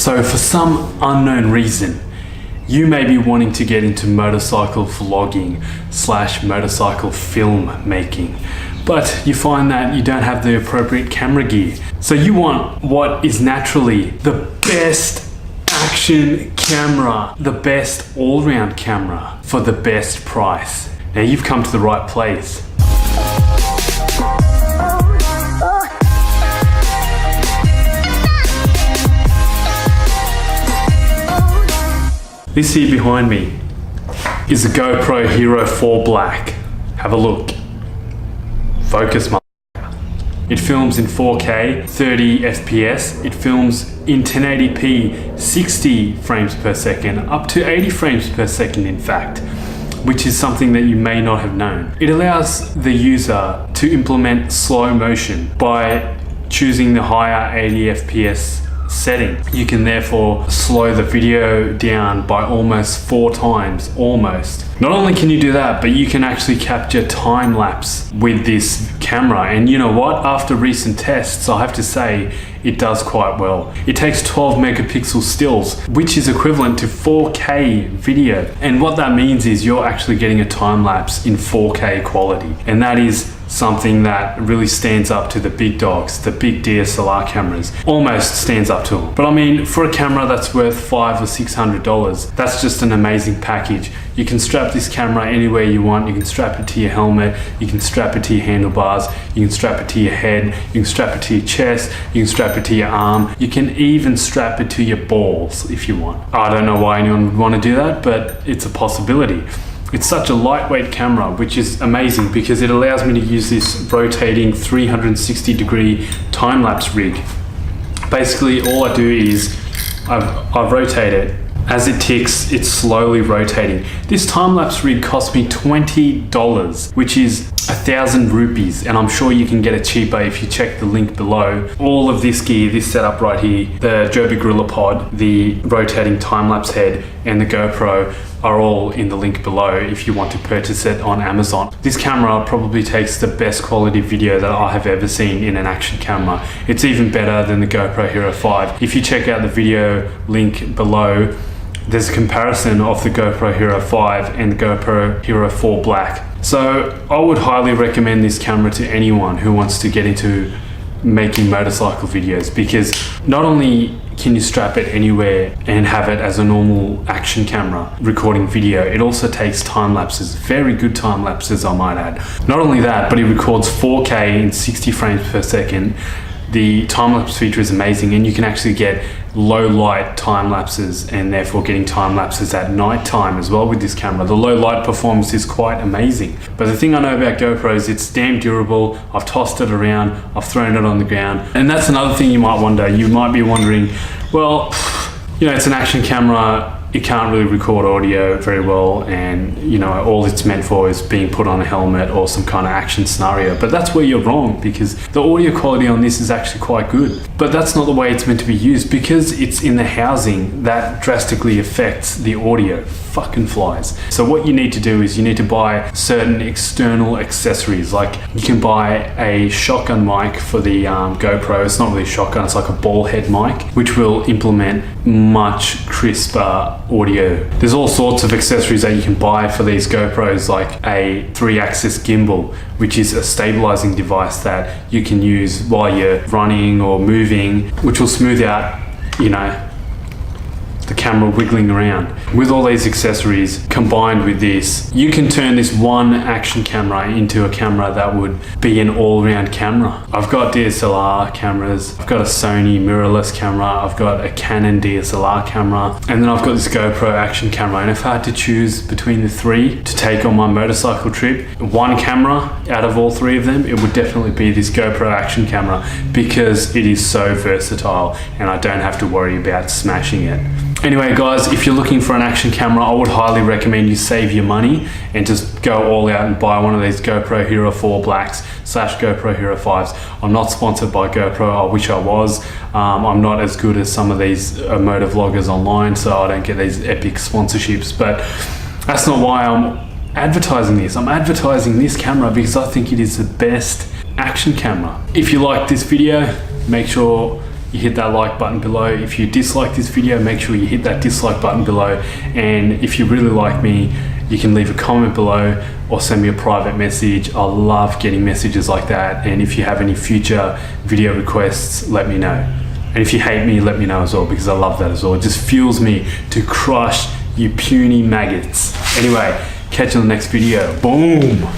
So for some unknown reason, you may be wanting to get into motorcycle vlogging / motorcycle film making, but you find that you don't have the appropriate camera gear. So you want what is naturally the best action camera, the best all-round camera for the best price. Now you've come to the right place. This here behind me is a GoPro Hero 4 Black. Have a look. Focus, motherfucker. It films in 4K, 30 FPS. It films in 1080p, 60 frames per second, up to 80 frames per second in fact, which is something that you may not have known. It allows the user to implement slow motion by choosing the higher 80 FPS setting. You can therefore slow the video down by almost 4 times, almost. Not only can you do that, but you can actually capture time lapse with this camera. And you know what? After recent tests, I have to say it does quite well. It takes 12 megapixel stills, which is equivalent to 4K video. And what that means is you're actually getting a time lapse in 4K quality. And that is something that really stands up to the big dogs, the big DSLR cameras. Almost stands up to them. But I mean, for a camera that's worth $500 or $600, that's just an amazing package. You can strap this camera anywhere you want. You can strap it to your helmet, you can strap it to your handlebars, you can strap it to your head, you can strap it to your chest, you can strap it to your arm, you can even strap it to your balls if you want. I don't know why anyone would want to do that, but it's a possibility. It's such a lightweight camera, which is amazing because it allows me to use this rotating 360-degree time-lapse rig. Basically, all I do is I rotate it. As it ticks, it's slowly rotating. This time-lapse rig cost me $20, which is 1,000 rupees, and I'm sure you can get it cheaper if you check the link below. All of this gear, this setup right here, the Joby Gorilla Pod, the rotating time-lapse head, and the GoPro are all in the link below if you want to purchase it on Amazon. This camera probably takes the best quality video that I have ever seen in an action camera. It's even better than the GoPro Hero 5. If you check out the video link below, there's a comparison of the GoPro Hero 5 and the GoPro Hero 4 Black. So I would highly recommend this camera to anyone who wants to get into making motorcycle videos, because not only can you strap it anywhere and have it as a normal action camera recording video, it also takes time lapses, very good time lapses I might add. Not only that, but it records 4K in 60 frames per second. The time-lapse feature is amazing, and you can actually get low light time lapses, and therefore getting time lapses at night time as well with this camera. The low light performance is quite amazing. But the thing I know about GoPro is it's damn durable. I've tossed it around, I've thrown it on the ground. And that's another thing you might wonder. You might be wondering, well, you know, it's an action camera, it can't really record audio very well, and you know, all it's meant for is being put on a helmet or some kind of action scenario. But that's where you're wrong, because the audio quality on this is actually quite good. But that's not the way it's meant to be used, because it's in the housing that drastically affects the audio. Fucking flies. So what you need to do is you need to buy certain external accessories. Like you can buy a shotgun mic for the GoPro. It's not really a shotgun, it's like a ball head mic, which will implement much crisper audio. There's all sorts of accessories that you can buy for these GoPros, like a 3-axis gimbal, which is a stabilizing device that you can use while you're running or moving, which will smooth out, you know, the camera wiggling around. With all these accessories combined with this, you can turn this one action camera into a camera that would be an all-round camera. I've got DSLR cameras, I've got a Sony mirrorless camera, I've got a Canon DSLR camera, and then I've got this GoPro action camera. And if I had to choose between the three to take on my motorcycle trip, one camera out of all three of them, it would definitely be this GoPro action camera, because it is so versatile and I don't have to worry about smashing it. Anyway guys, if you're looking for an action camera, I would highly recommend you save your money and just go all out and buy one of these GoPro Hero 4 Blacks / GoPro Hero 5s. I'm not sponsored by GoPro, I wish I was. I'm not as good as some of these motovloggers online, so I don't get these epic sponsorships, but that's not why I'm advertising this. I'm advertising this camera because I think it is the best action camera. If you like this video, make sure you hit that like button below. If you dislike this video, make sure you hit that dislike button below. And if you really like me, you can leave a comment below or send me a private message. I love getting messages like that. And if you have any future video requests, let me know. And if you hate me, let me know as well, because I love that as well. It just fuels me to crush you puny maggots. Anyway, catch you in the next video. Boom.